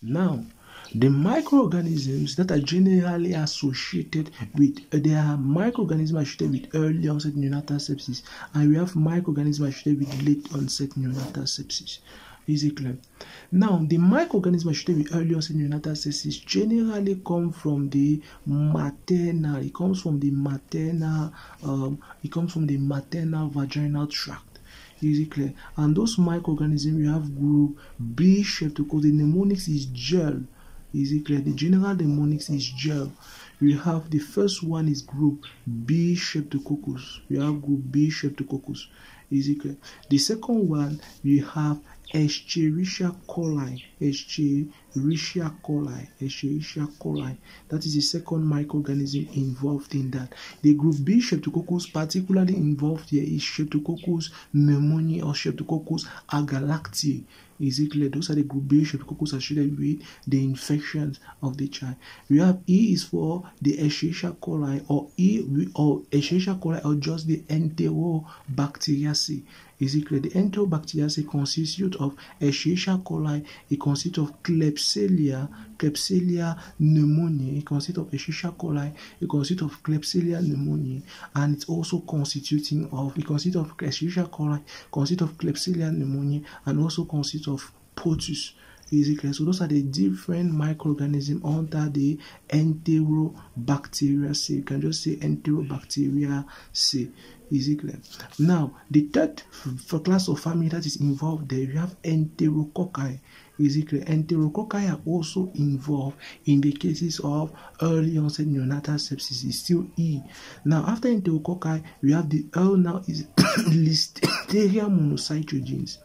Now, the microorganisms that are generally associated with, there are microorganisms associated with early onset neonatal sepsis, and we have microorganisms associated with late onset neonatal sepsis. Is it clear? Now, the microorganisms associated with early onset neonatal sepsis generally come from the maternal. It comes from the maternal. It comes from the maternal vaginal tract. Is it clear? And those microorganisms, we have group B streptococcus. The mnemonics is gel. Is it clear? The general mnemonics is gel. We have the first one is group B streptococcus. We have group B streptococcus. Is it clear? The second one, we have Escherichia coli. Escherichia coli. Escherichia coli. That is the second microorganism involved in that. The group B streptococcus particularly involved here is Streptococcus pneumoniae or Streptococcus agalactiae. Is it clear? Those are the group B streptococcus associated with the infections of the child. We have E is for the Escherichia coli or Escherichia coli or just the Enterobacteriaceae. Is it clear? The Enterobacteriaceae consists of Escherichia coli. It consists of Klebsiella pneumoniae. It consists of Escherichia coli. It consists of Klebsiella pneumoniae, and it's also constituting of. It consists of Escherichia coli, consists of Klebsiella pneumoniae, and also consists of Potus. Is it clear? So those are the different microorganisms under the Enterobacteriaceae. You can just say Enterobacteriaceae. Is it clear? Now, the third class of family that is involved there, you have Enterococci. Is it clear? Enterococci are also involved in the cases of early onset neonatal sepsis. It's still E. Now, after Enterococci, we have the L now is Listeria monocytogenes.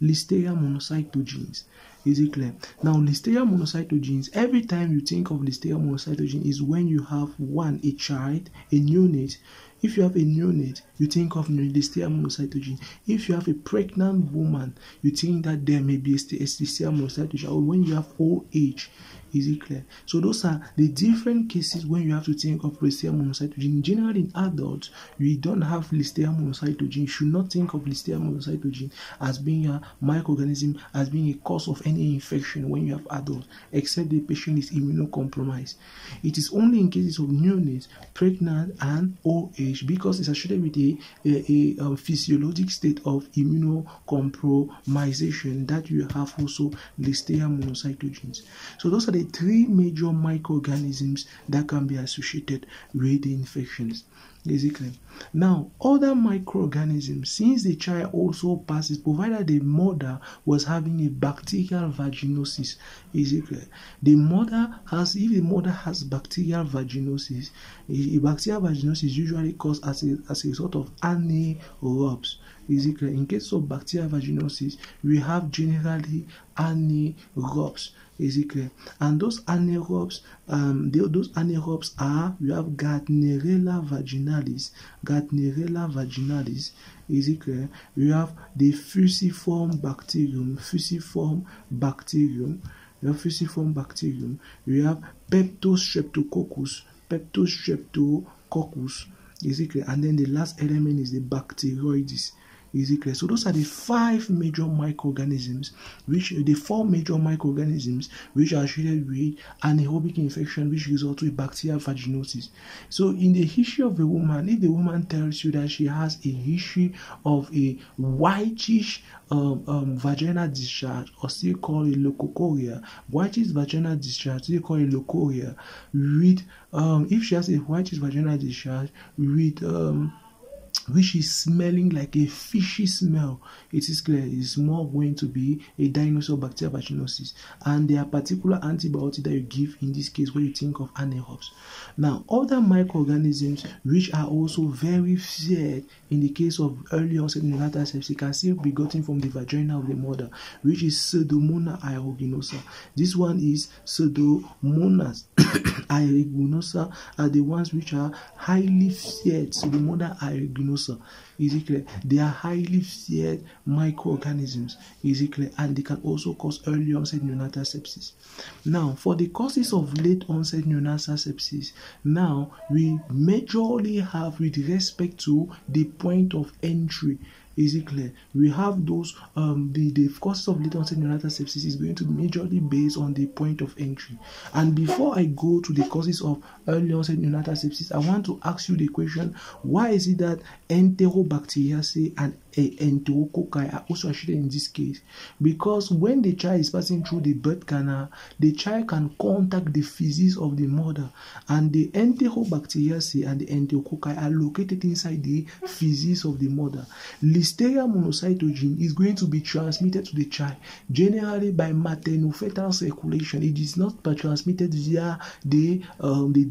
Listeria monocytogenes. Is it clear? Now, Listeria monocytogenes, every time you think of Listeria monocytogenes is when you have one, a child, a neonate. If you have a neonate, you think of Listeria monocytogenes. If you have a pregnant woman, you think that there may be a Listeria monocytogenes. Or when you have OH, is it clear? So those are the different cases when you have to think of Listeria monocytogenes. Generally, in adults, we don't have Listeria monocytogenes. You should not think of Listeria monocytogenes as being a microorganism, as being a cause of any infection when you have adults, except the patient is immunocompromised. It is only in cases of neonates, pregnant, and OH, because it's associated with a physiologic state of immunocompromisation, that you have also Listeria monocytogenes. So those are the three major microorganisms that can be associated with the infections. Is it clear? Now, other microorganisms, since the child also passes, provided the mother was having a bacterial vaginosis. Is it clear? The mother has, if the mother has bacterial vaginosis, a bacterial vaginosis usually caused as a result of anaerobes. Is it clear? In case of bacterial vaginosis, we have generally anaerobes. Is it clear? And those anaerobes, are, we have Gardnerella vaginalis. Gardnerella vaginalis. Is it clear? We have the fusiform bacterium. Fusiform bacterium. We have fusiform bacterium. We have Peptostreptococcus. Peptostreptococcus. Is it clear? And then the last element is the Bacteroides. Is it clear? So those are the four major microorganisms which are associated with anaerobic infection, which result in bacterial vaginosis. So in the history of a woman, if the woman tells you that she has a history of a whitish vaginal discharge, or still called a leukocoria, whitish vaginal discharge, still called a leukoria, with if she has a whitish vaginal discharge with which is smelling like a fishy smell, it is clear it is more going to be a diagnosis of bacterial vaginosis, and there are particular antibiotics that you give in this case when you think of anaerobes. Now, other microorganisms which are also very feared in the case of early onset neonatal sepsis can still be gotten from the vagina of the mother, which is Pseudomonas aeruginosa. This one is Pseudomonas aeruginosa are the ones which are highly feared. Pseudomonas aeruginosa. Is it clear? They are highly feared microorganisms. Is it clear? And they can also cause early onset neonatal sepsis. Now, for the causes of late onset neonatal sepsis, now we majorly have with respect to the point of entry. Is it clear? We have those the causes of late onset neonatal sepsis is going to be majorly based on the point of entry. And before I go to the causes of early onset neonatal sepsis, I want to ask you the question: why is it that Enterobacteriaceae and Enterococci are also associated in this case? Because when the child is passing through the birth canal, the child can contact the feces of the mother, and the Enterobacteriaceae and the Enterococci are located inside the feces of the mother. Listeria monocytogenes is going to be transmitted to the child generally by maternofetal circulation. It is not transmitted via the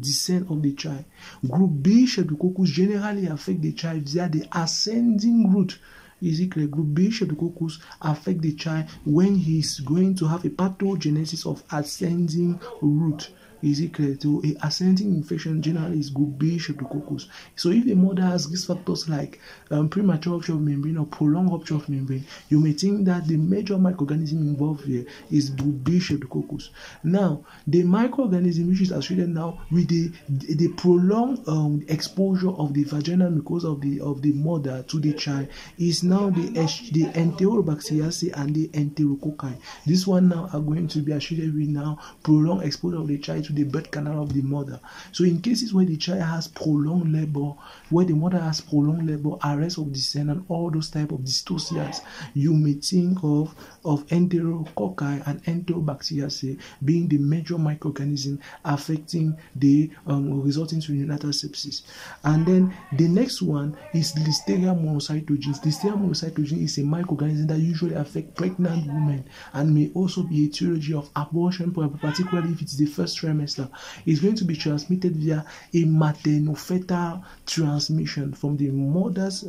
descent of the child. Group B Streptococcus generally affect the child via the ascending route. Is it clear? Group B Streptococcus affect the child when he is going to have a pathogenesis of ascending route. Is it clear? So a ascending infection generally is group B Streptococcus. So if the mother has risk factors like premature rupture of membrane or prolonged rupture of membrane, you may think that the major microorganism involved here is group B Streptococcus. Now, the microorganism which is associated now with the prolonged exposure of the vaginal mucosa of the mother to the child is now the Enterobacteriaceae and the Enterococci. This one now are going to be associated with now prolonged exposure of the child to the birth canal of the mother. So in cases where the child has prolonged labor, where the mother has prolonged labor, arrest of descent, and all those type of dystocias, you may think of Enterococci and Enterobacteriaceae being the major microorganism affecting the resulting to neonatal sepsis. And then the next one is Listeria monocytogenes. Listeria monocytogenes is a microorganism that usually affect pregnant women and may also be a etiology of abortion, particularly if it's the first trimester. It's going to be transmitted via a maternofetal transmission from the mother's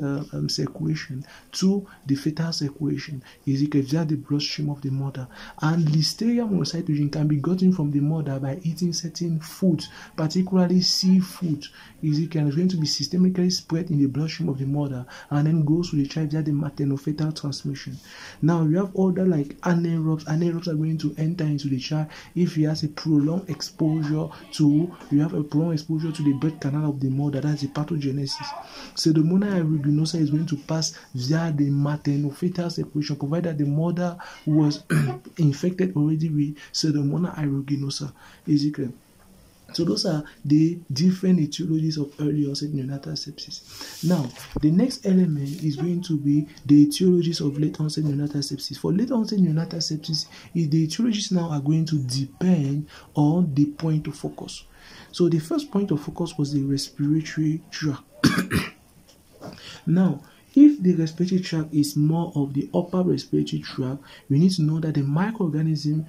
circulation to the fetal circulation. Is it via the bloodstream of the mother? And Listeria monocytogenes can be gotten from the mother by eating certain foods, particularly seafood. Is it going to be systemically spread in the bloodstream of the mother and then goes to the child via the maternofetal transmission. Now we have other like anaerobes. Anaerobes are going to enter into the child if he has a prolonged exposure to the birth canal of the mother. That's the pathogenesis. Pseudomonas aeruginosa is going to pass via the maternofetal circulation, provided the mother was infected already with Pseudomonas aeruginosa. Is it clear? So those are the different etiologies of early onset neonatal sepsis. Now, the next element is going to be the etiologies of late onset neonatal sepsis. For late onset neonatal sepsis, the etiologies now are going to depend on the point of focus. So the first point of focus was the respiratory tract. Now, if the respiratory tract is more of the upper respiratory tract, we need to know that the microorganism